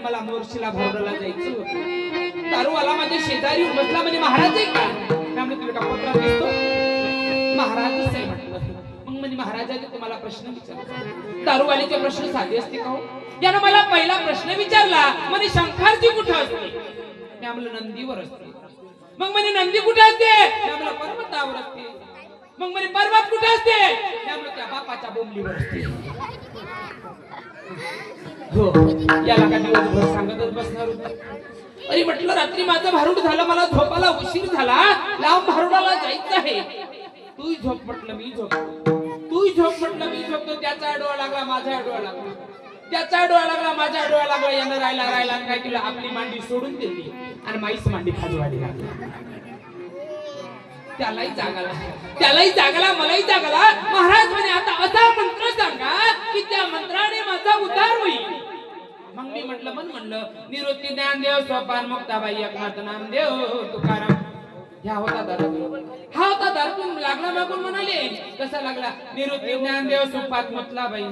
मला मोर्शीला भारुडाला जायचं होतं. दारूवाला माझ्या शेजारी बसला म्हणजे महाराज आहे का? त्यामुळे तुला का पत्रात दिसतो महाराजच आहे म्हटलं. मग म्हणजे महाराजाने तुम्हाला प्रश्न विचारला. दारूवालीचे प्रश्न साधे असते का हो? यानं मला पहिला प्रश्न विचारला म्हणजे शंकरजी कुठं असते? त्यामुळे नंदीवर असते. मग म्हणे नंदी कुठे असते? त्यामुळे पर्वतावर असते. मग म्हणे पर्वत कुठे असते? त्यामुळे त्या बापाच्या बोंबलीवर असते. हो याला का दिवसभर सांगतच बसणार होता. अरे म्हटलं रात्री माझं भारूड झालं, मला झोपायला उशीर झाला, लांब भारुडाला जायचं आहे. तू झोप म्हटलं मी झोपतो, तू झोप म्हटलं मी झोपतो. त्याचा डोळा लागला, माझा डोळा लागला, त्याचा डोळा लागला, माझा डोळा लागला. यानं राहिला राहिला काय केलं, आपली मांडी सोडून दिली आणि माईस मांडी खाजवाडी लागली. त्यालाही जागाला, त्यालाही जागाला, मलाही जागाला. महाराज म्हणे आता असा मंत्र सांगा की त्या मंत्राने माझा उद्धार होईल. मग मी म्हटलं निवृत्ती ज्ञानदेव सोपान मुक्ताबाई एकनाथ नामदेव तुकाराम. ह्या होता दारू, हा होता दारू लागला. मागून म्हणाले कसा लागला? निवृत्ती ज्ञानदेव सोपान मुक्ताबाई